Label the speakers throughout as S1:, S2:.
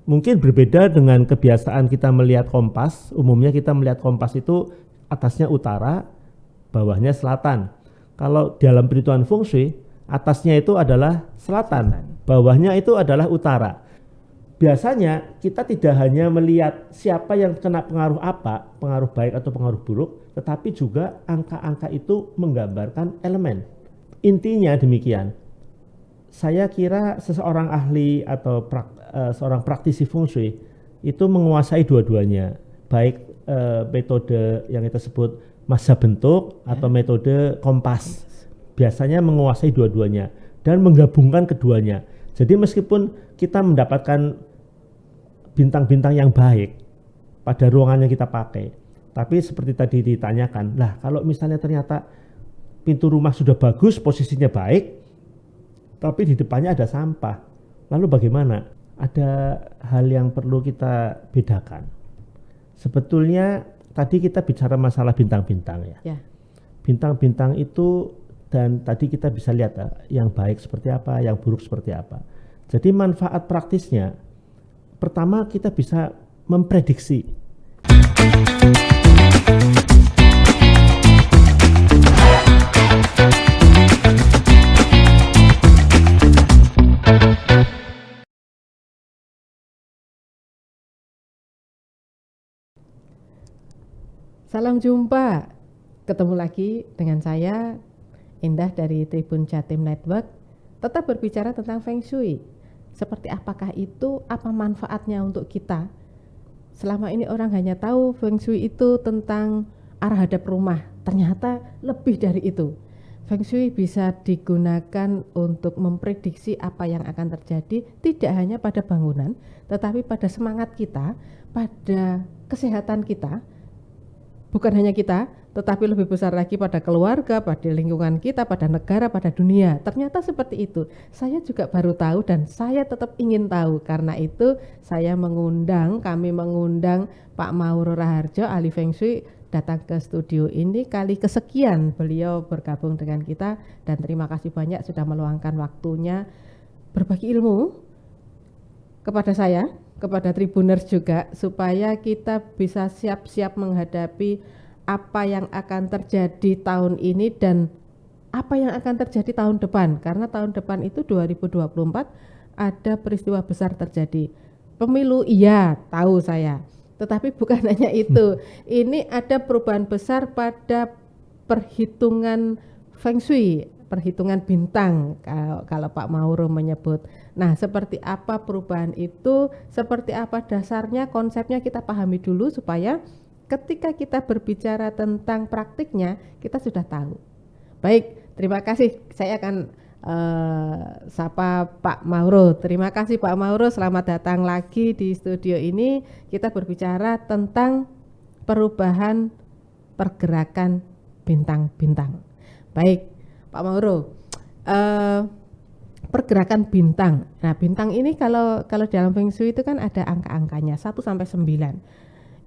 S1: Mungkin berbeda dengan kebiasaan kita melihat kompas. Umumnya kita melihat kompas itu atasnya utara, bawahnya selatan. Kalau dalam perhitungan feng shui, atasnya itu adalah selatan, bawahnya itu adalah utara. Biasanya kita tidak hanya melihat siapa yang kena pengaruh apa, pengaruh baik atau pengaruh buruk, tetapi juga angka-angka itu menggambarkan elemen. Intinya demikian. Saya kira seseorang ahli atau seorang praktisi feng shui itu menguasai dua-duanya, baik metode yang kita sebut massa bentuk atau metode kompas. Biasanya menguasai dua-duanya dan menggabungkan keduanya. Jadi meskipun kita mendapatkan bintang-bintang yang baik pada ruangan yang kita pakai, tapi seperti tadi ditanyakan, lah kalau misalnya ternyata pintu rumah sudah bagus, posisinya baik, tapi di depannya ada sampah, lalu bagaimana? Ada hal yang perlu kita bedakan. Sebetulnya tadi kita bicara masalah bintang-bintang ya. Bintang-bintang itu, dan tadi kita bisa lihat yang baik seperti apa, yang buruk seperti apa. Jadi manfaat praktisnya, pertama kita bisa memprediksi.
S2: Salam jumpa, ketemu lagi dengan saya Indah dari Tribun Jatim Network. Tetap berbicara tentang Feng Shui. Seperti apakah itu, apa manfaatnya untuk kita? Selama ini orang hanya tahu Feng Shui itu tentang arah hadap rumah. Ternyata lebih dari itu. Feng Shui bisa digunakan untuk memprediksi apa yang akan terjadi, tidak hanya pada bangunan, tetapi pada semangat kita, pada kesehatan kita. Bukan hanya kita, tetapi lebih besar lagi pada keluarga, pada lingkungan kita, pada negara, pada dunia. Ternyata seperti itu. Saya juga baru tahu dan saya tetap ingin tahu. Karena itu kami mengundang Pak Mauro Raharjo, ahli Feng Shui, datang ke studio ini. Kali kesekian beliau bergabung dengan kita. Dan terima kasih banyak sudah meluangkan waktunya berbagi ilmu kepada saya, kepada Tribuners juga, supaya kita bisa siap-siap menghadapi apa yang akan terjadi tahun ini dan apa yang akan terjadi tahun depan. Karena tahun depan itu 2024 ada peristiwa besar terjadi. Pemilu iya, tahu saya. Tetapi bukan hanya itu. Ini ada perubahan besar pada perhitungan Feng Shui, perhitungan bintang kalau Pak Mauro menyebut. Nah, seperti apa perubahan itu, seperti apa dasarnya, konsepnya kita pahami dulu supaya ketika kita berbicara tentang praktiknya kita sudah tahu. Baik, terima kasih. Saya akan sapa Pak Mauro. Terima kasih Pak Mauro, selamat datang lagi di studio ini. Kita berbicara tentang perubahan pergerakan bintang-bintang. Baik, Pak Mauro, pergerakan bintang. Nah, bintang ini kalau dalam Feng Shui itu kan ada angka-angkanya 1 sampai 9.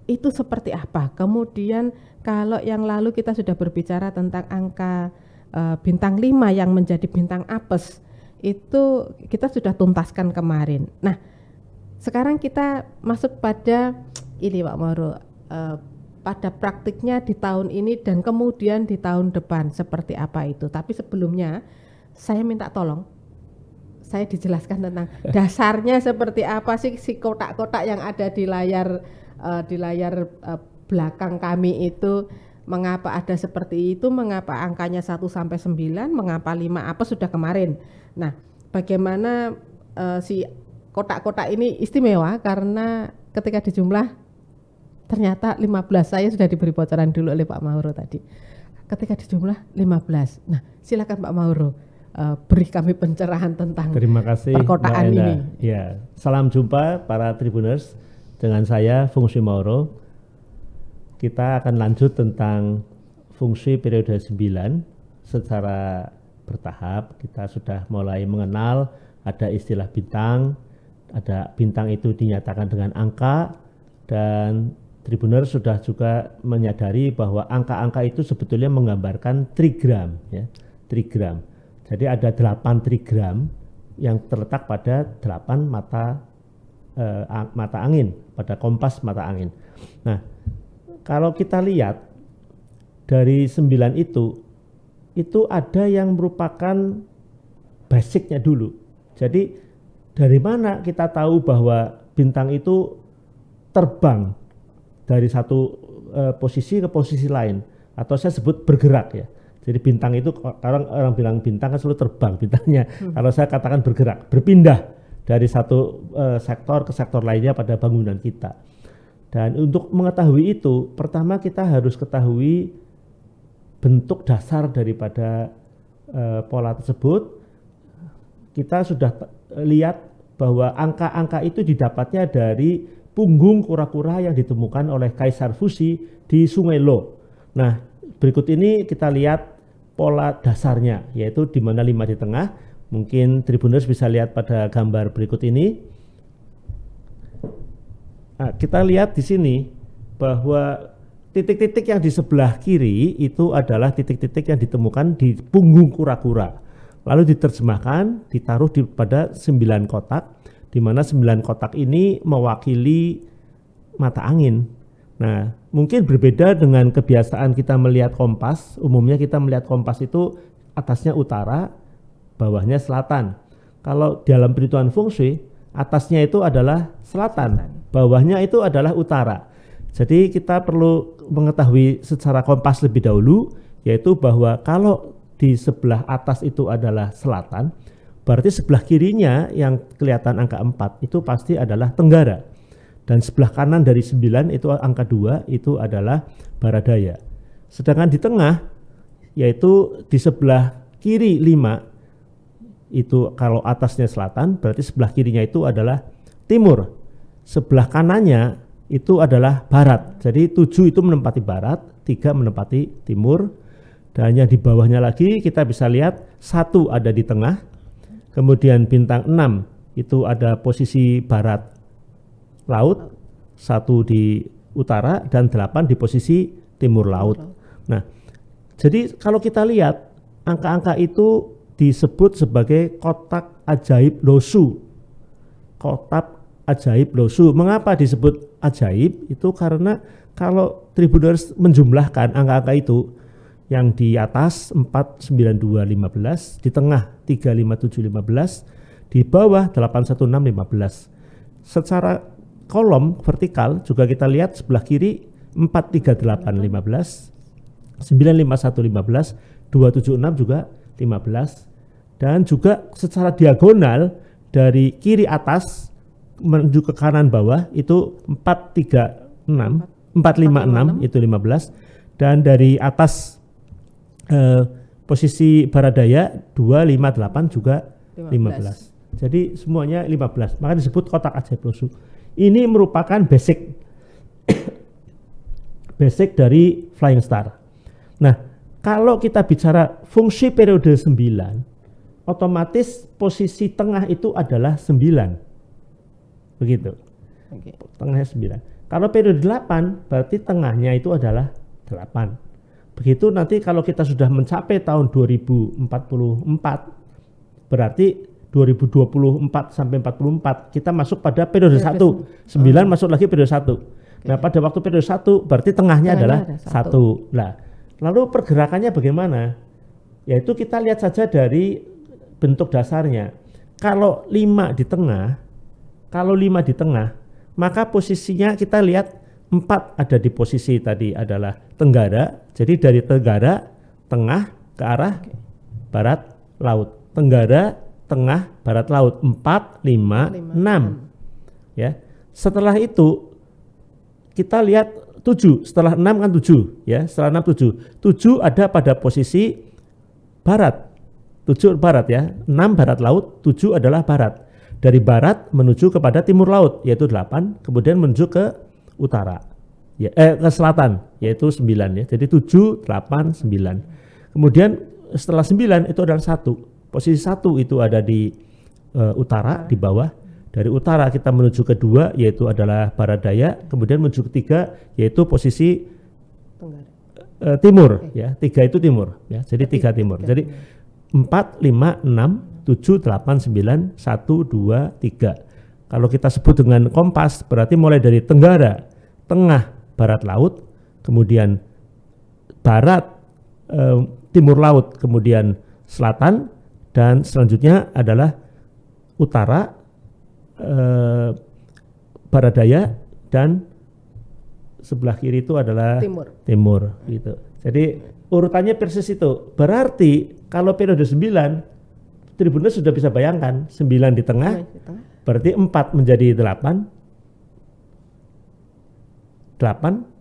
S2: Itu seperti apa? Kemudian kalau yang lalu kita sudah berbicara tentang angka bintang 5 yang menjadi bintang apes, itu kita sudah tuntaskan kemarin. Nah, sekarang kita masuk pada ini Pak Mauro, pada praktiknya di tahun ini dan kemudian di tahun depan seperti apa itu. Tapi sebelumnya saya minta tolong, saya dijelaskan tentang dasarnya seperti apa sih si kotak-kotak yang ada di layar belakang kami itu, mengapa ada seperti itu, mengapa angkanya 1 sampai 9, mengapa 5 apa sudah kemarin. Nah, bagaimana si kotak-kotak ini istimewa karena ketika dijumlah ternyata 15. Saya sudah diberi bocoran dulu oleh Pak Mauro tadi. Ketika dijumlah 15. Nah, silakan Pak Mauro. Beri kami pencerahan tentang
S1: Terima kasih,
S2: perkotaan ini.
S1: Ya, salam jumpa para Tribuners dengan saya Feng Shui Mauro. Kita akan lanjut tentang Feng Shui periode 9 secara bertahap. Kita sudah mulai mengenal ada istilah bintang, ada bintang itu dinyatakan dengan angka, dan Tribuners sudah juga menyadari bahwa angka-angka itu sebetulnya menggambarkan trigram ya, trigram. Jadi ada 8 trigram yang terletak pada 8 mata mata angin, pada kompas mata angin. Nah, kalau kita lihat dari 9 itu ada yang merupakan basicnya dulu. Jadi dari mana kita tahu bahwa bintang itu terbang dari satu posisi ke posisi lain, atau saya sebut bergerak ya. Jadi bintang itu, orang bilang bintang kan selalu terbang bintangnya. Kalau saya katakan bergerak, berpindah dari satu sektor ke sektor lainnya pada bangunan kita. Dan untuk mengetahui itu, pertama kita harus ketahui bentuk dasar daripada pola tersebut. Kita sudah lihat bahwa angka-angka itu didapatnya dari punggung kura-kura yang ditemukan oleh Kaisar Fusi di Sungai Lo. Nah, berikut ini kita lihat pola dasarnya, yaitu di mana 5 di tengah. Mungkin Tribuners bisa lihat pada gambar berikut ini. Nah, kita lihat di sini bahwa titik-titik yang di sebelah kiri itu adalah titik-titik yang ditemukan di punggung kura-kura. Lalu diterjemahkan, ditaruh pada 9 kotak, di mana 9 kotak ini mewakili mata angin. Nah, mungkin berbeda dengan kebiasaan kita melihat kompas. Umumnya kita melihat kompas itu atasnya utara, bawahnya selatan. Kalau dalam perhitungan feng shui, atasnya itu adalah selatan, bawahnya itu adalah utara. Jadi kita perlu mengetahui secara kompas lebih dahulu, yaitu bahwa kalau di sebelah atas itu adalah selatan, berarti sebelah kirinya yang kelihatan angka 4 itu pasti adalah tenggara. Dan sebelah kanan dari 9 itu angka 2 itu adalah barat daya. Sedangkan di tengah, yaitu di sebelah kiri 5, itu kalau atasnya selatan, berarti sebelah kirinya itu adalah timur. Sebelah kanannya itu adalah barat. Jadi 7 itu menempati barat, 3 menempati timur. Dan yang di bawahnya lagi kita bisa lihat 1 ada di tengah, kemudian bintang 6 itu ada posisi barat laut, 1 di utara, dan 8 di posisi timur laut. Nah, jadi kalau kita lihat angka-angka itu disebut sebagai kotak ajaib Losu. Kotak ajaib Losu. Mengapa disebut ajaib? Itu karena kalau Tribuners menjumlahkan angka-angka itu, yang di atas 49215, di tengah 35715, di bawah 81615. Secara kolom vertikal juga kita lihat sebelah kiri 43815, 95115, 276 juga 15, dan juga secara diagonal dari kiri atas menuju ke kanan bawah itu 456, 456 itu 15, dan dari atas posisi barat daya 258 juga 15. Jadi semuanya 15. Maka disebut kotak ajaib Losu. Ini merupakan basic basic dari Flying Star. Nah, kalau kita bicara fungsi periode 9, otomatis posisi tengah itu adalah 9. Begitu. Okay. Tengahnya 9. Kalau periode 8, berarti tengahnya itu adalah 8. Begitu nanti kalau kita sudah mencapai tahun 2044, berarti 2024 sampai 44 kita masuk pada periode 1. 9 masuk lagi periode 1. Okay. Nah, pada waktu periode 1 berarti tengahnya adalah 1. Nah, lalu pergerakannya bagaimana? Yaitu kita lihat saja dari bentuk dasarnya. Kalau 5 di tengah, maka posisinya kita lihat 4 ada di posisi tadi adalah tenggara. Jadi dari tenggara tengah ke arah barat laut. Tenggara tengah barat laut 4, 5, 6. Ya. Setelah itu kita lihat 7. Setelah 6 kan 7 ya. Setelah 6 7. 7 ada pada posisi barat. 7 barat ya. 6 barat laut, 7 adalah barat. Dari barat menuju kepada timur laut yaitu 8, kemudian menuju ke utara, ya, ke selatan, yaitu 9 ya. Jadi 7, 8, 9. Kemudian setelah 9 itu adalah 1. Posisi 1 itu ada di utara, di bawah. Dari utara kita menuju ke 2, yaitu adalah barat daya. Kemudian menuju ke 3, yaitu posisi timur, ya. 3 itu timur, ya. Jadi 3 timur. Jadi 4, 5, 6, 7, 8, 9, 1, 2, 3. Kalau kita sebut dengan kompas berarti mulai dari tenggara, tengah, barat laut, kemudian barat, timur laut, kemudian selatan, dan selanjutnya adalah utara, barat daya, dan sebelah kiri itu adalah timur gitu. Jadi urutannya persis itu. Berarti kalau periode 9, Tribuners sudah bisa bayangkan 9 di tengah, berarti 4 menjadi 8,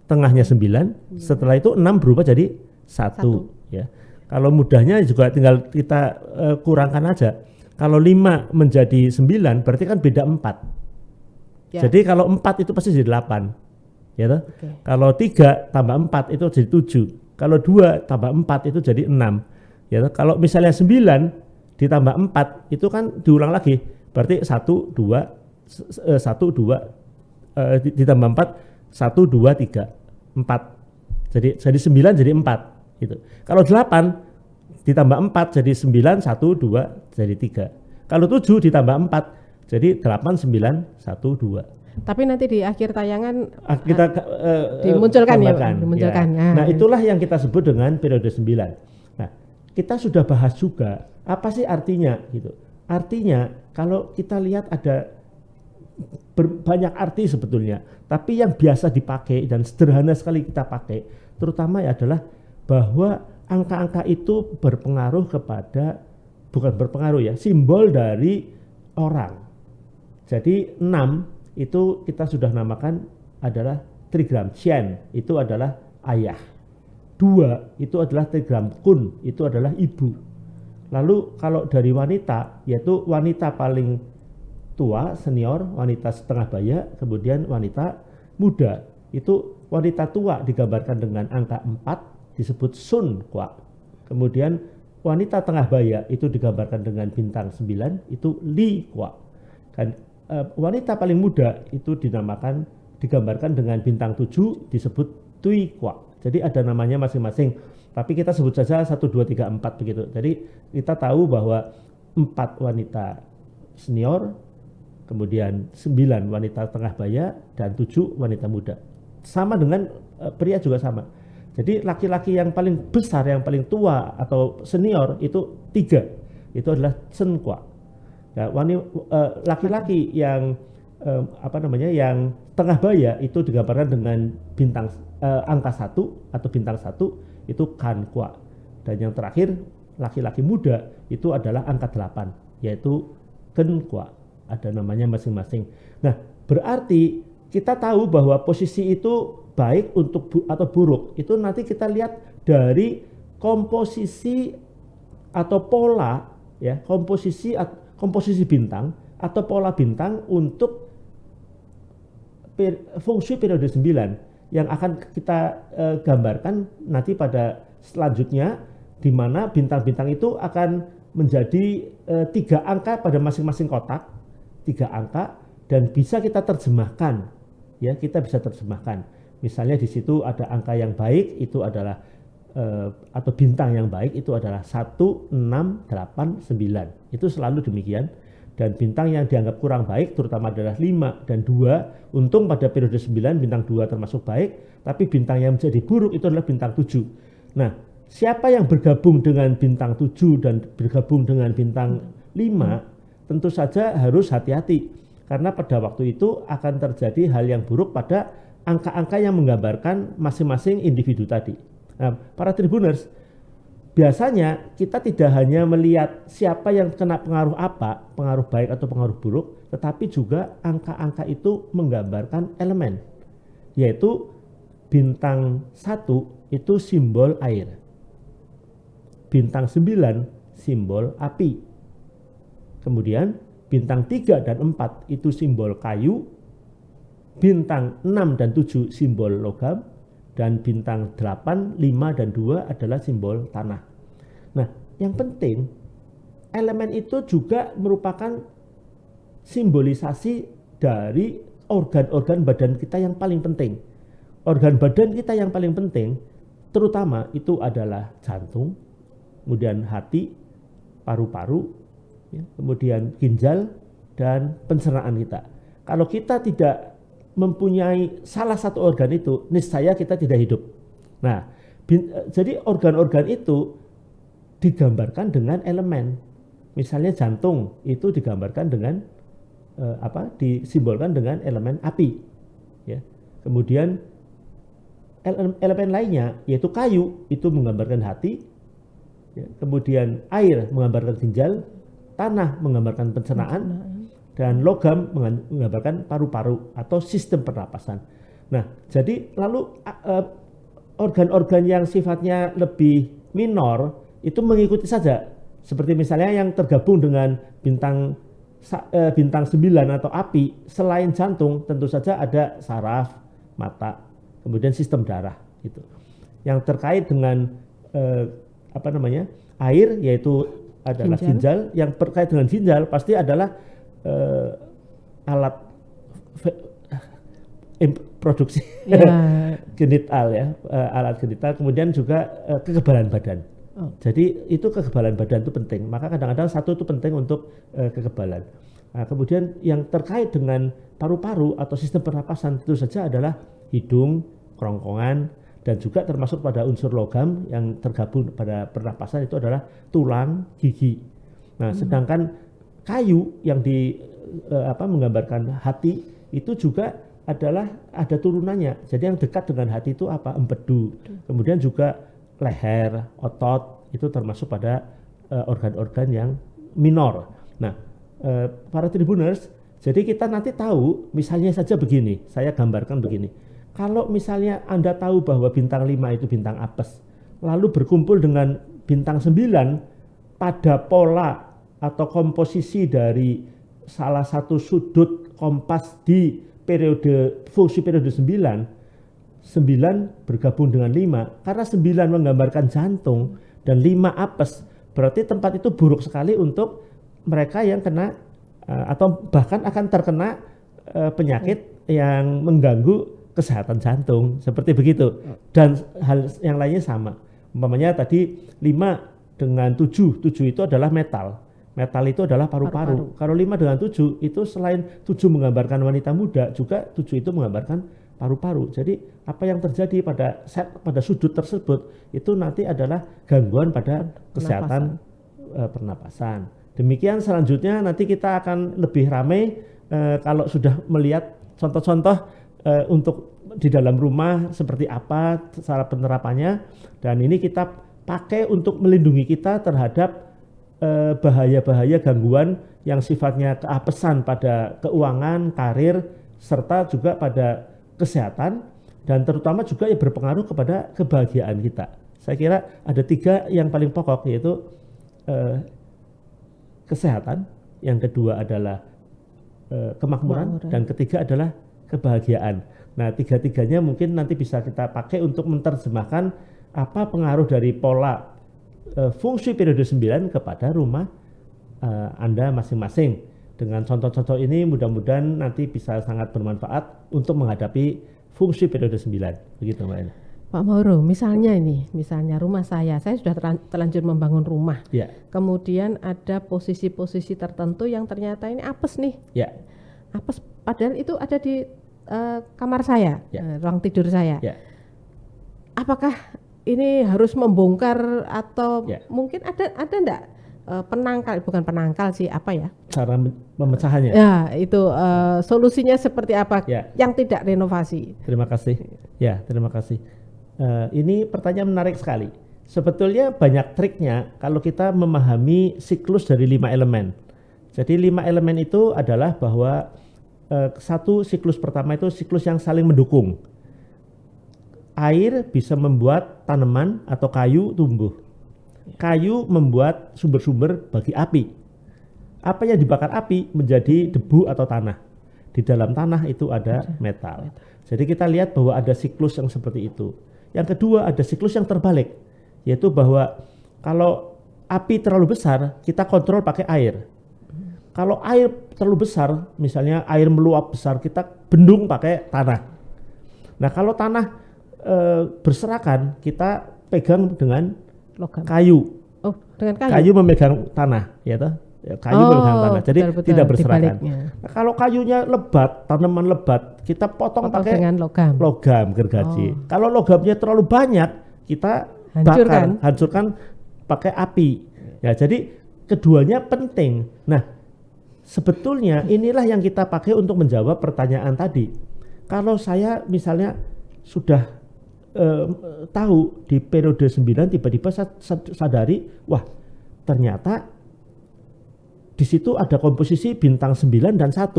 S1: tengahnya 9, setelah itu 6 berubah jadi 1 ya. Kalau mudahnya juga tinggal kita kurangkan aja. Kalau 5 menjadi 9 berarti kan beda 4. Ya. Jadi kalau 4 itu pasti jadi 8. Ya toh? Kalau 3 tambah 4 itu jadi 7. Kalau 2 tambah 4 itu jadi 6. Ya toh? Kalau misalnya 9 ditambah 4 itu kan diulang lagi. Berarti 1 2 ditambah 4 1 2 3 4. Jadi 9 jadi 4 gitu. Kalau 8 ditambah 4 jadi 9 1 2 jadi 3. Kalau 7 ditambah 4 jadi 8 9 1 2.
S2: Tapi nanti di akhir tayangan
S1: kita
S2: dimunculkan ya, dimunculkan.
S1: Ya. Nah, itulah yang kita sebut dengan periode 9. Nah, kita sudah bahas juga apa sih artinya gitu. Artinya kalau kita lihat ada banyak arti sebetulnya, tapi yang biasa dipakai dan sederhana sekali kita pakai, terutama adalah bahwa angka-angka itu berpengaruh kepada, bukan berpengaruh ya, simbol dari orang. Jadi 6 itu kita sudah namakan adalah trigram Chen, itu adalah ayah. 2 itu adalah trigram Kun, itu adalah ibu. Lalu kalau dari wanita, yaitu wanita paling tua, senior, wanita setengah baya, kemudian wanita muda. Itu wanita tua digambarkan dengan angka 4, disebut Sun Kwa. Kemudian wanita tengah baya itu digambarkan dengan bintang 9, itu Li Kwa. Dan wanita paling muda itu digambarkan dengan bintang 7, disebut Tui Kwa. Jadi ada namanya masing-masing, tapi kita sebut saja 1, 2, 3, 4 begitu. Jadi kita tahu bahwa 4 wanita senior, kemudian 9 wanita tengah baya, dan 7 wanita muda. Sama dengan pria juga sama. Jadi laki-laki yang paling besar, yang paling tua atau senior itu 3, itu adalah Sen Kwa. Ya, laki-laki yang yang tengah baya itu digambarkan dengan bintang angka 1 atau bintang 1, itu Kan Kwa. Dan yang terakhir laki-laki muda itu adalah angka 8, yaitu Gen Kwa. Ada namanya masing-masing. Nah, berarti kita tahu bahwa posisi itu baik untuk atau buruk itu nanti kita lihat dari komposisi atau pola ya, komposisi bintang atau pola bintang untuk feng shui periode 9 yang akan kita gambarkan nanti pada selanjutnya, di mana bintang-bintang itu akan menjadi 3 angka pada masing-masing kotak, 3 angka, dan bisa kita terjemahkan ya, kita bisa terjemahkan. Misalnya di situ ada angka yang baik itu adalah atau bintang yang baik itu adalah 1, 6, 8, 9. Itu selalu demikian. Dan bintang yang dianggap kurang baik terutama adalah 5 dan 2. Untung pada periode 9 bintang 2 termasuk baik, tapi bintang yang menjadi buruk itu adalah bintang 7. Nah, siapa yang bergabung dengan bintang 7 dan bergabung dengan bintang 5 tentu saja harus hati-hati, karena pada waktu itu akan terjadi hal yang buruk pada angka-angka yang menggambarkan masing-masing individu tadi. Nah, para Tribuners, biasanya kita tidak hanya melihat siapa yang kena pengaruh apa, pengaruh baik atau pengaruh buruk, tetapi juga angka-angka itu menggambarkan elemen, yaitu bintang 1 itu simbol air, bintang 9 simbol api, kemudian bintang 3 dan 4 itu simbol kayu, bintang 6 dan 7 simbol logam, dan bintang 8, 5, dan 2 adalah simbol tanah. Nah, yang penting elemen itu juga merupakan simbolisasi dari organ-organ badan kita yang paling penting. Organ badan kita yang paling penting terutama itu adalah jantung, kemudian hati, paru-paru, ya, kemudian ginjal, dan pencernaan kita. Kalau kita tidak mempunyai salah satu organ itu, niscaya kita tidak hidup. Nah, jadi organ-organ itu digambarkan dengan elemen. Misalnya jantung itu digambarkan dengan disimbolkan dengan elemen api. Ya. Kemudian elemen lainnya yaitu kayu itu menggambarkan hati. Ya. Kemudian air menggambarkan ginjal, tanah menggambarkan pencernaan, dan logam menggambarkan paru-paru atau sistem pernapasan. Nah, jadi lalu organ-organ yang sifatnya lebih minor itu mengikuti saja. Seperti misalnya yang tergabung dengan bintang 9 atau api, selain jantung tentu saja ada saraf, mata, kemudian sistem darah gitu. Yang terkait dengan air yaitu adalah ginjal. Yang terkait dengan ginjal pasti adalah alat produksi genital ya, alat genital, kemudian juga kekebalan badan. Jadi itu kekebalan badan itu penting, maka kadang-kadang satu itu penting untuk kekebalan. Nah, kemudian yang terkait dengan paru-paru atau sistem pernapasan tentu saja adalah hidung, kerongkongan, dan juga termasuk pada unsur logam yang tergabung pada pernapasan itu adalah tulang, gigi. Nah, sedangkan kayu yang menggambarkan hati itu juga adalah ada turunannya. Jadi yang dekat dengan hati itu empedu. Kemudian juga leher, otot itu termasuk pada organ-organ yang minor. Nah, para tribuners, jadi kita nanti tahu misalnya saja begini, saya gambarkan begini. Kalau misalnya Anda tahu bahwa bintang 5 itu bintang apes, lalu berkumpul dengan bintang 9 pada pola atau komposisi dari salah satu sudut kompas di fungsi periode 9 bergabung dengan 5, karena 9 menggambarkan jantung dan 5 apes, berarti tempat itu buruk sekali untuk mereka yang kena atau bahkan akan terkena penyakit yang mengganggu kesehatan jantung, seperti begitu. Dan hal yang lainnya sama, umpamanya tadi 5 dengan 7 itu adalah metal itu adalah paru-paru. Kalau 5 dengan 7 itu selain 7 menggambarkan wanita muda, juga 7 itu menggambarkan paru-paru. Jadi apa yang terjadi pada sudut tersebut itu nanti adalah gangguan pada kesehatan pernapasan. Demikian selanjutnya nanti kita akan lebih ramai kalau sudah melihat contoh-contoh untuk di dalam rumah seperti apa cara penerapannya, dan ini kita pakai untuk melindungi kita terhadap bahaya-bahaya gangguan yang sifatnya keapesan pada keuangan, karir, serta juga pada kesehatan, dan terutama juga yang berpengaruh kepada kebahagiaan kita. Saya kira ada 3 yang paling pokok, yaitu kesehatan, yang kedua adalah kemakmuran, dan ketiga adalah kebahagiaan. Nah, 3-tiganya mungkin nanti bisa kita pakai untuk menerjemahkan apa pengaruh dari pola fungsi periode 9 kepada rumah Anda masing-masing. Dengan contoh-contoh ini mudah-mudahan nanti bisa sangat bermanfaat untuk menghadapi fungsi periode 9. Begitu Mbak Ena.
S2: Pak Mauro, misalnya rumah saya sudah terlanjur membangun rumah.
S1: Ya.
S2: Kemudian ada posisi-posisi tertentu yang ternyata ini apes nih.
S1: Ya.
S2: Apes, padahal itu ada di kamar saya, ruang tidur saya.
S1: Ya.
S2: Apakah ini harus membongkar atau mungkin ada enggak penangkal, bukan penangkal sih, apa ya?
S1: Cara pemecahannya.
S2: Ya, itu solusinya seperti apa yang tidak renovasi?
S1: Terima kasih. Ya, terima kasih. Ini pertanyaan menarik sekali. Sebetulnya banyak triknya kalau kita memahami siklus dari 5 elemen. Jadi 5 elemen itu adalah bahwa satu siklus pertama itu siklus yang saling mendukung. Air bisa membuat tanaman atau kayu tumbuh. Kayu membuat sumber-sumber bagi api. Apa yang dibakar api menjadi debu atau tanah. Di dalam tanah itu ada metal. Jadi kita lihat bahwa ada siklus yang seperti itu. Yang kedua ada siklus yang terbalik, yaitu bahwa kalau api terlalu besar kita kontrol pakai air. Kalau air terlalu besar, misalnya air meluap besar, kita bendung pakai tanah. Nah, kalau tanah berserakan, kita pegang dengan
S2: logam,
S1: kayu.
S2: Oh, dengan kayu.
S1: Kayu memegang tanah, ya toh. kayu memegang tanah, jadi
S2: betul-betul,
S1: tidak berserakan.
S2: dibaliknya.
S1: Nah, kalau kayunya lebat, tanaman lebat, kita potong pakai
S2: dengan logam.
S1: gergaji. Kalau logamnya terlalu banyak, kita hancurkan pakai api. Ya, jadi keduanya penting. Nah, sebetulnya inilah yang kita pakai untuk menjawab pertanyaan tadi. Kalau saya misalnya sudah tahu di periode 9 tiba-tiba sadari, wah ternyata di situ ada komposisi bintang 9 dan 1.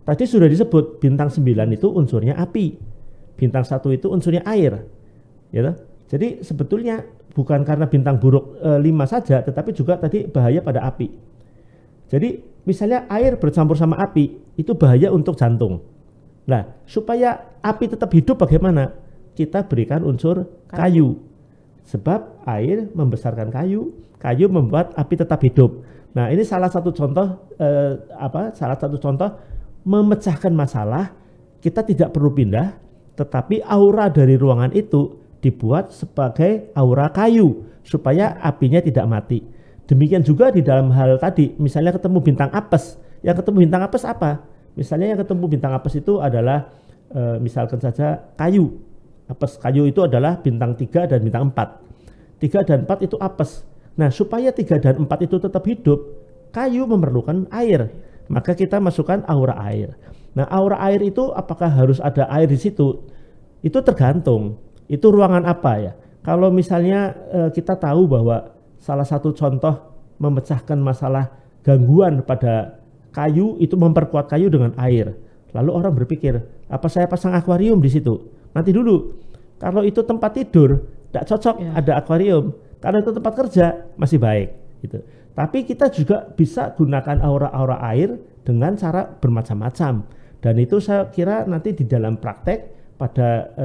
S1: Tadi sudah disebut bintang 9 itu unsurnya api, bintang 1 itu unsurnya air. Ya, jadi sebetulnya bukan karena bintang buruk 5 saja, tetapi juga tadi bahaya pada api. Jadi misalnya air bercampur sama api itu bahaya untuk jantung. Nah, supaya api tetap hidup bagaimana? Kita berikan unsur kayu. Sebab air membesarkan kayu, kayu membuat api tetap hidup. Nah, ini salah satu contoh memecahkan masalah. Kita tidak perlu pindah, tetapi aura dari ruangan itu dibuat sebagai aura kayu supaya apinya tidak mati. Demikian juga di dalam hal tadi, misalnya ketemu bintang apes. Yang ketemu bintang apes apa? Misalnya yang ketemu bintang apes itu adalah misalkan saja kayu. Apes kayu itu adalah bintang 3 dan bintang 4. 3 dan 4 itu apes. Nah, supaya 3 dan 4 itu tetap hidup, kayu memerlukan air. Maka kita masukkan aura air. Nah, aura air itu apakah harus ada air di situ? Itu tergantung. Itu ruangan apa ya? Kalau misalnya kita tahu bahwa salah satu contoh memecahkan masalah gangguan pada kayu itu memperkuat kayu dengan air. Lalu orang berpikir, apa saya pasang akuarium di situ? Nanti dulu, kalau itu tempat tidur, tidak cocok ada akuarium. Kalau itu tempat kerja, masih baik. Gitu. Tapi kita juga bisa gunakan aura-aura air dengan cara bermacam-macam. Dan itu saya kira nanti di dalam praktek pada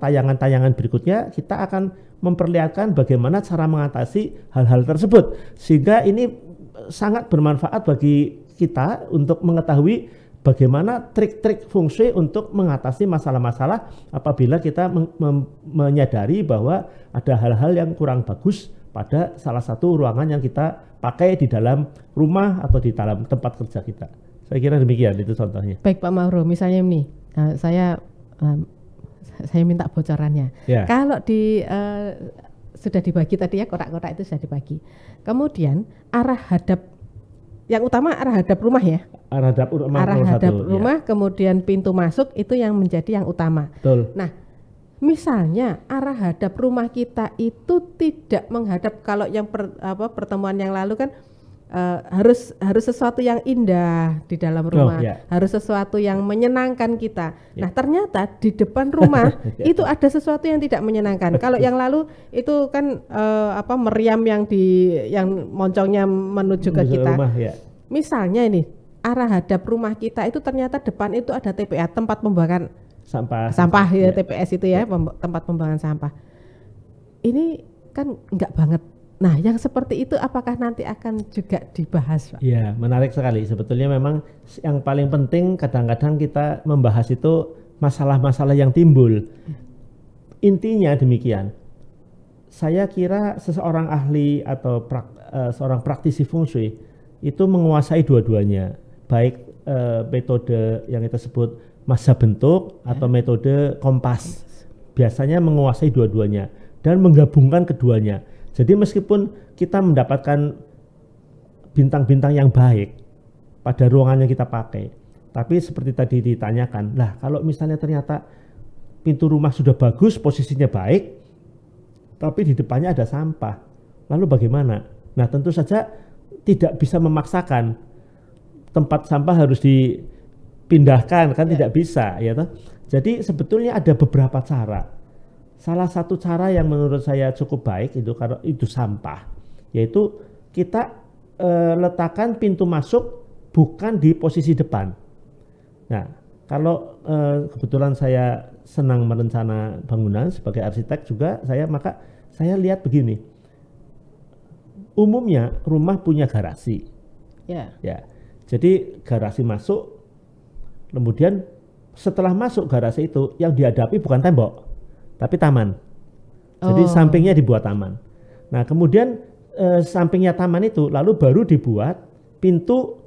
S1: tayangan-tayangan berikutnya kita akan memperlihatkan bagaimana cara mengatasi hal-hal tersebut. Sehingga ini sangat bermanfaat bagi kita untuk mengetahui bagaimana trik-trik feng shui untuk mengatasi masalah-masalah apabila kita menyadari bahwa ada hal-hal yang kurang bagus pada salah satu ruangan yang kita pakai di dalam rumah atau di dalam tempat kerja kita. Saya kira demikian itu contohnya.
S2: Baik Pak Mauro, misalnya ini saya minta bocorannya. Ya. Kalau sudah dibagi tadi ya, kotak-kotak itu sudah dibagi. Kemudian arah hadap yang utama arah hadap rumah ya. Arah hadap rumah, kemudian pintu masuk itu yang menjadi yang utama.
S1: Betul.
S2: Nah, misalnya arah hadap rumah kita itu tidak menghadap, kalau yang pertemuan yang lalu kan harus sesuatu yang indah di dalam rumah, harus sesuatu yang menyenangkan kita. Nah, ternyata di depan rumah itu ada sesuatu yang tidak menyenangkan. Kalau yang lalu itu kan meriam yang moncongnya menuju ke kita.
S1: Rumah,
S2: Misalnya ini arah hadap rumah kita itu ternyata depan itu ada TPA, tempat pembuangan sampah ya, TPS itu ya, tempat pembuangan sampah. Ini kan enggak banget. Nah, yang seperti itu apakah nanti akan juga dibahas, Pak?
S1: Ya, menarik sekali. Sebetulnya memang yang paling penting kadang-kadang kita membahas itu masalah-masalah yang timbul. Intinya demikian. Saya kira seseorang ahli atau seorang praktisi feng shui itu menguasai dua-duanya. Baik metode yang kita sebut massa bentuk atau metode kompas. Biasanya menguasai dua-duanya dan menggabungkan keduanya. Jadi meskipun kita mendapatkan bintang-bintang yang baik pada ruangan yang kita pakai, tapi seperti tadi ditanyakan, lah kalau misalnya ternyata pintu rumah sudah bagus, posisinya baik, tapi di depannya ada sampah, lalu bagaimana? Nah, tentu saja tidak bisa memaksakan tempat sampah harus dipindahkan, kan tidak bisa, ya toh. Jadi sebetulnya ada beberapa cara. Salah satu cara yang menurut saya cukup baik itu kalau itu sampah, yaitu kita letakkan pintu masuk bukan di posisi depan. Nah, kalau kebetulan saya senang merencana bangunan sebagai arsitek juga, maka saya lihat begini. Umumnya rumah punya garasi, ya. Jadi garasi masuk, kemudian setelah masuk garasi itu yang dihadapi bukan tembok, tapi taman. Jadi sampingnya dibuat taman. Nah, kemudian sampingnya taman itu lalu baru dibuat pintu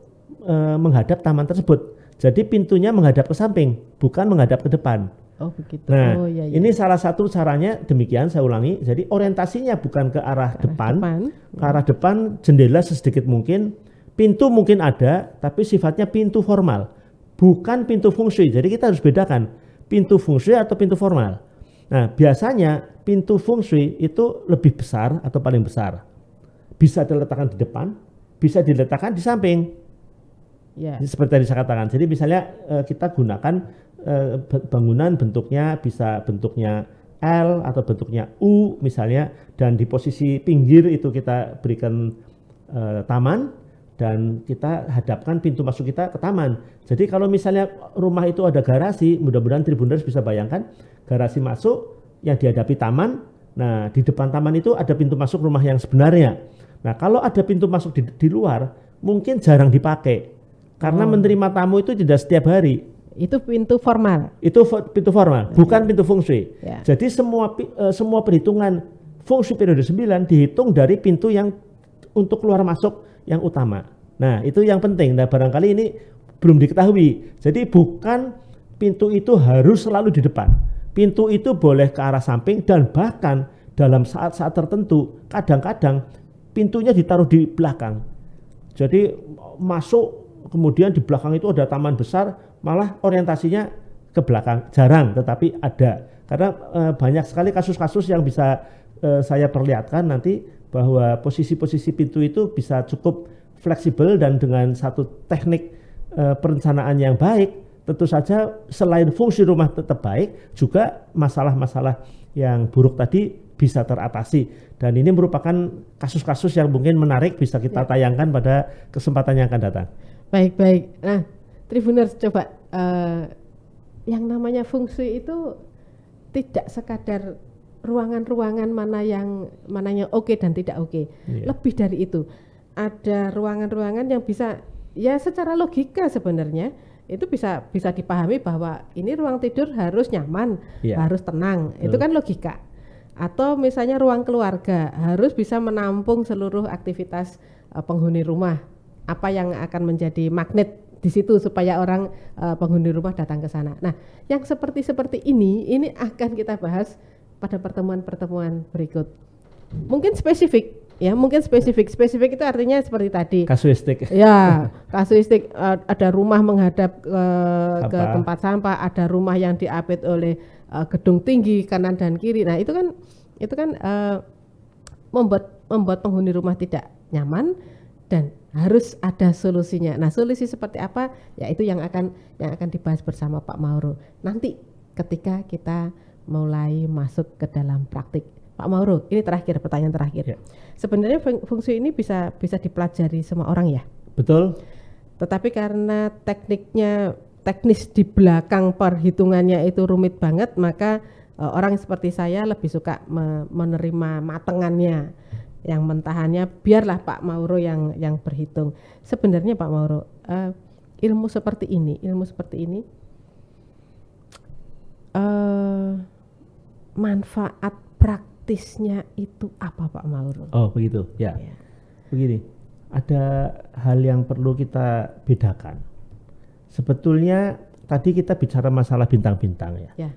S1: menghadap taman tersebut. Jadi pintunya menghadap ke samping, bukan menghadap ke depan.
S2: Oh begitu.
S1: Nah,
S2: Oh, iya, iya.
S1: ini salah satu caranya demikian, saya ulangi. Jadi orientasinya bukan ke arah depan, ke arah depan, jendela sesedikit mungkin, pintu mungkin ada, tapi sifatnya pintu formal, bukan pintu feng shui. Jadi kita harus bedakan pintu feng shui atau pintu formal. Nah, biasanya pintu feng shui itu lebih besar atau paling besar. Bisa diletakkan di depan, bisa diletakkan di samping.
S2: Ya.
S1: Seperti tadi saya katakan. Jadi misalnya kita gunakan bangunan bentuknya bisa bentuknya L atau bentuknya U misalnya, dan di posisi pinggir itu kita berikan taman, dan kita hadapkan pintu masuk kita ke taman. Jadi kalau misalnya rumah itu ada garasi, mudah-mudahan Tribuners bisa bayangkan garasi masuk yang dihadapi taman. Nah, di depan taman itu ada pintu masuk rumah yang sebenarnya. Nah, kalau ada pintu masuk di luar, mungkin jarang dipakai karena menerima tamu itu tidak setiap hari.
S2: Itu pintu formal.
S1: Itu pintu formal, bukan pintu feng shui.
S2: Ya.
S1: Jadi semua perhitungan feng shui periode 9 dihitung dari pintu yang untuk keluar masuk yang utama. Nah, itu yang penting. Nah, barangkali ini belum diketahui. Jadi bukan pintu itu harus selalu di depan. Pintu itu boleh ke arah samping, dan bahkan dalam saat-saat tertentu kadang-kadang pintunya ditaruh di belakang. Jadi masuk, kemudian di belakang itu ada taman besar, malah orientasinya ke belakang. Jarang, tetapi ada. Karena banyak sekali kasus-kasus yang bisa saya perlihatkan nanti, bahwa posisi-posisi pintu itu bisa cukup fleksibel, dan dengan satu teknik perencanaan yang baik, tentu saja selain fungsi rumah tetap baik, juga masalah-masalah yang buruk tadi bisa teratasi. Dan ini merupakan kasus-kasus yang mungkin menarik, bisa kita tayangkan pada kesempatan yang akan datang.
S2: Baik. Nah, Tribuners coba, yang namanya feng shui itu tidak sekadar ruangan-ruangan mana yang oke dan tidak oke. Lebih dari itu. Ada ruangan-ruangan yang bisa, ya secara logika sebenarnya itu bisa dipahami bahwa ini ruang tidur harus nyaman, harus tenang. Itu kan logika. Atau misalnya ruang keluarga harus bisa menampung seluruh aktivitas penghuni rumah. Apa yang akan menjadi magnet di situ supaya orang penghuni rumah datang ke sana. Nah, yang seperti ini akan kita bahas pada pertemuan-pertemuan berikut. Mungkin spesifik, ya, Spesifik itu artinya seperti tadi.
S1: Kasuistik.
S2: Ya, kasuistik. Ada rumah menghadap ke tempat sampah, ada rumah yang diapit oleh gedung tinggi kanan dan kiri. Nah, itu kan membuat penghuni rumah tidak nyaman, dan harus ada solusinya. Nah, solusi seperti apa? Ya, itu yang akan dibahas bersama Pak Mauro nanti ketika kita mulai masuk ke dalam praktik. Pak Mauro, ini pertanyaan terakhir. Sebenarnya feng shui ini bisa dipelajari semua orang, ya?
S1: Betul.
S2: Tetapi karena teknis di belakang perhitungannya itu rumit banget, maka orang seperti saya lebih suka menerima matengannya, yang mentahannya biarlah Pak Mauro yang berhitung. Sebenarnya Pak Mauro, ilmu seperti ini manfaat praktisnya itu apa, Pak Mauro?
S1: Oh begitu, ya. Begini, ada hal yang perlu kita bedakan. Sebetulnya tadi kita bicara masalah bintang-bintang, ya.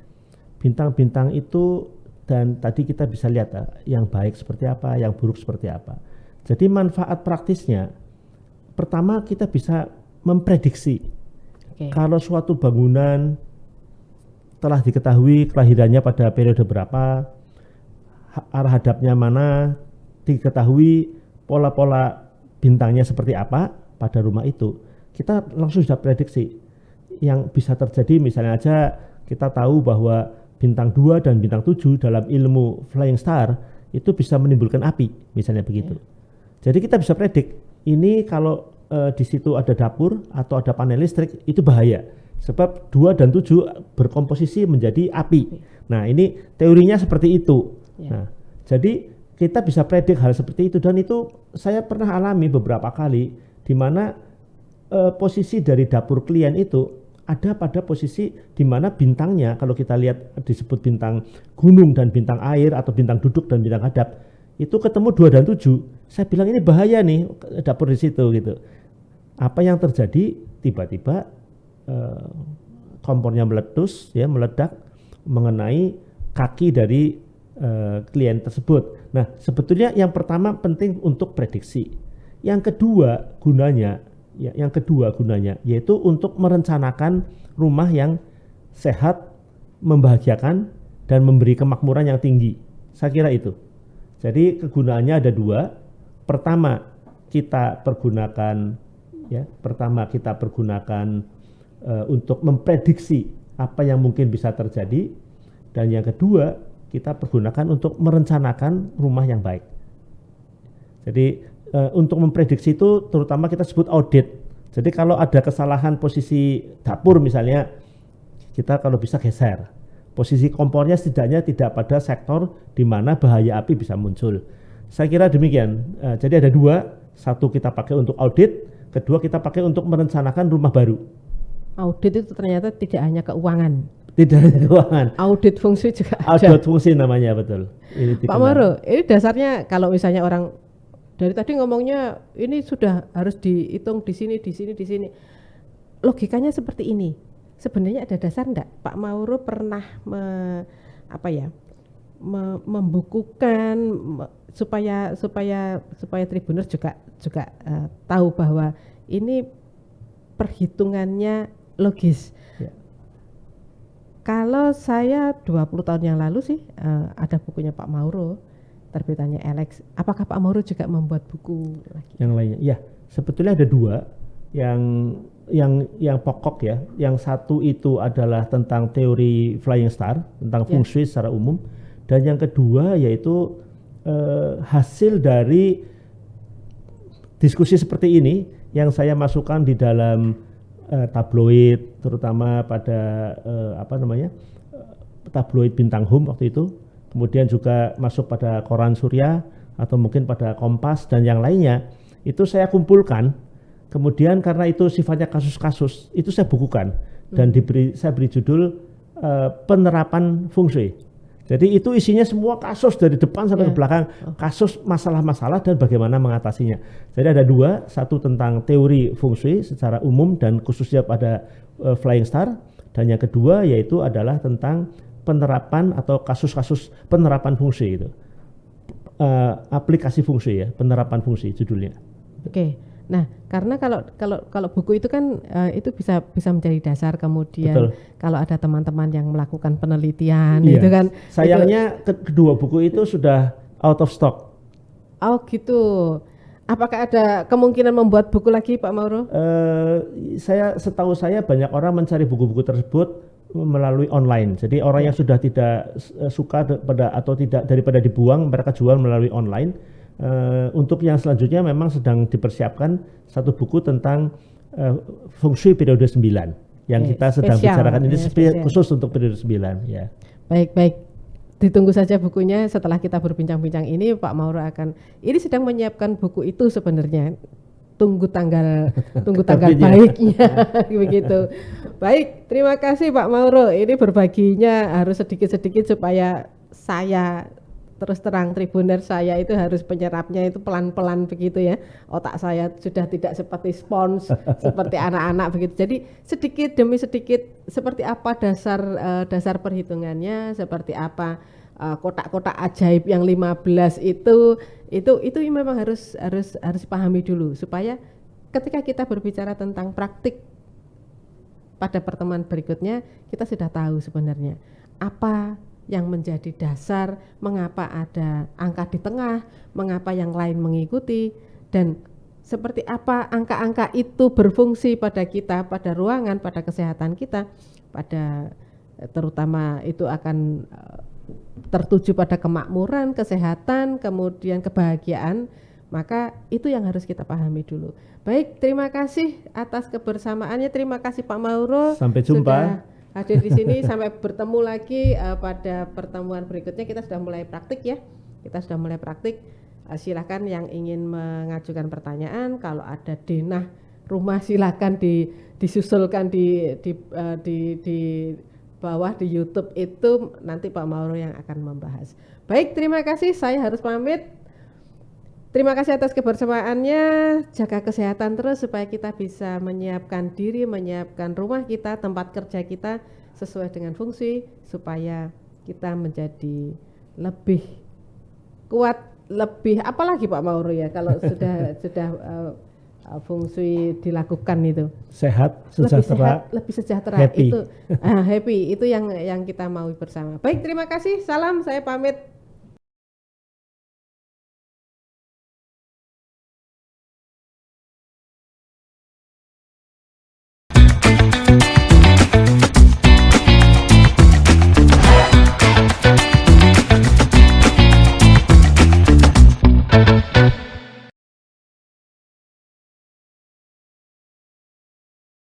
S1: Bintang-bintang itu, dan tadi kita bisa lihat yang baik seperti apa, yang buruk seperti apa. Jadi manfaat praktisnya, pertama kita bisa memprediksi kalau suatu bangunan telah diketahui kelahirannya pada periode berapa, arah hadapnya mana, diketahui pola-pola bintangnya seperti apa pada rumah itu, kita langsung sudah prediksi yang bisa terjadi. Misalnya aja kita tahu bahwa bintang 2 dan bintang 7 dalam ilmu flying star itu bisa menimbulkan api, misalnya begitu. Jadi kita bisa predik, ini kalau di situ ada dapur atau ada panel listrik, itu bahaya. Sebab 2 dan 7 berkomposisi menjadi api. Nah, ini teorinya seperti itu. Nah, jadi kita bisa predik hal seperti itu, dan itu saya pernah alami beberapa kali, di mana posisi dari dapur klien itu ada pada posisi di mana bintangnya, kalau kita lihat disebut bintang gunung dan bintang air, atau bintang duduk dan bintang hadap, itu ketemu 2 dan 7. Saya bilang ini bahaya nih dapur di situ gitu. Apa yang terjadi? Tiba-tiba kompornya meledak mengenai kaki dari klien tersebut. Nah, sebetulnya yang pertama penting untuk prediksi. Yang kedua gunanya yaitu untuk merencanakan rumah yang sehat, membahagiakan, dan memberi kemakmuran yang tinggi. Saya kira itu. Jadi kegunaannya ada dua. Pertama kita pergunakan untuk memprediksi apa yang mungkin bisa terjadi, dan yang kedua kita pergunakan untuk merencanakan rumah yang baik. Jadi untuk memprediksi itu terutama kita sebut audit. Jadi kalau ada kesalahan posisi dapur misalnya, kita kalau bisa geser posisi kompornya, setidaknya tidak pada sektor di mana bahaya api bisa muncul. Saya kira demikian. Jadi ada dua, satu kita pakai untuk audit, kedua kita pakai untuk merencanakan rumah baru.
S2: Audit itu ternyata tidak hanya keuangan.
S1: Tidak hanya keuangan.
S2: Audit fungsi juga ada.
S1: Audit fungsi namanya, betul.
S2: Pak Mauro, ini dasarnya kalau misalnya orang dari tadi ngomongnya ini sudah harus dihitung di sini. Logikanya seperti ini. Sebenarnya ada dasar enggak? Pak Mauro pernah membukukan supaya Tribuners juga tahu bahwa ini perhitungannya logis. Ya. Kalau saya 20 tahun yang lalu sih ada bukunya Pak Mauro, terbitannya Alex. Apakah Pak Mauro juga membuat buku lagi?
S1: Yang lainnya? Ya, sebetulnya ada dua yang pokok ya. Yang satu itu adalah tentang teori Flying Star, tentang feng shui secara umum, dan yang kedua yaitu hasil dari diskusi seperti ini yang saya masukkan di dalam tabloid, terutama pada tabloid Bintang Home waktu itu, kemudian juga masuk pada koran Surya atau mungkin pada Kompas dan yang lainnya. Itu saya kumpulkan. Kemudian karena itu sifatnya kasus-kasus, itu saya bukukan dan saya beri judul penerapan feng shui. Jadi itu isinya semua kasus dari depan sampai ke belakang, kasus masalah-masalah dan bagaimana mengatasinya. Jadi ada dua, satu tentang teori feng shui secara umum dan khususnya pada Flying Star, dan yang kedua yaitu adalah tentang penerapan atau kasus-kasus penerapan feng shui itu. Aplikasi feng shui ya, penerapan feng shui judulnya.
S2: Oke. Nah, karena kalau buku itu kan itu bisa menjadi dasar kemudian. Betul. Kalau ada teman-teman yang melakukan penelitian itu kan.
S1: Sayangnya kedua buku itu sudah out of stock.
S2: Oh gitu. Apakah ada kemungkinan membuat buku lagi Pak Mauro?
S1: Setahu saya banyak orang mencari buku-buku tersebut melalui online. Jadi orang yang sudah tidak suka daripada dibuang, mereka jual melalui online. Untuk yang selanjutnya memang sedang dipersiapkan satu buku tentang feng shui periode 9 yang kita sedang bicarakan ini khusus untuk periode 9 ya.
S2: Baik. Ditunggu saja bukunya. Setelah kita berbincang-bincang ini Pak Mauro ini sedang menyiapkan buku itu sebenarnya. Tunggu tanggal baiknya begitu. Baik, terima kasih Pak Mauro. Ini berbaginya harus sedikit-sedikit supaya saya terus terang Tribuners, saya itu harus penyerapnya itu pelan-pelan begitu ya. Otak saya sudah tidak seperti spons seperti anak-anak begitu. Jadi sedikit demi sedikit seperti apa dasar perhitungannya, seperti apa kotak-kotak ajaib yang 15 itu memang harus pahami dulu supaya ketika kita berbicara tentang praktik pada pertemuan berikutnya kita sudah tahu sebenarnya apa yang menjadi dasar mengapa ada angka di tengah, mengapa yang lain mengikuti, dan seperti apa angka-angka itu berfungsi pada kita, pada ruangan, pada kesehatan kita, pada terutama itu akan tertuju pada kemakmuran, kesehatan, kemudian kebahagiaan, maka itu yang harus kita pahami dulu. Baik, terima kasih atas kebersamaannya, terima kasih Pak Mauro.
S1: Sampai jumpa.
S2: Hadir di sini. Sampai bertemu lagi pada pertemuan berikutnya. Kita sudah mulai praktik ya. Silakan yang ingin mengajukan pertanyaan, kalau ada denah rumah silakan disusulkan di bawah di YouTube itu, nanti Pak Mauro yang akan membahas. Baik, terima kasih. Saya harus pamit. Terima kasih atas kebersamaannya. Jaga kesehatan terus supaya kita bisa menyiapkan diri, menyiapkan rumah kita, tempat kerja kita sesuai dengan fungsi supaya kita menjadi lebih kuat, lebih apalagi Pak Mauro ya kalau sudah fungsi dilakukan itu.
S1: Sehat,
S2: lebih sejahtera
S1: happy.
S2: Itu happy itu yang kita mau bersama. Baik, terima kasih. Salam, saya pamit.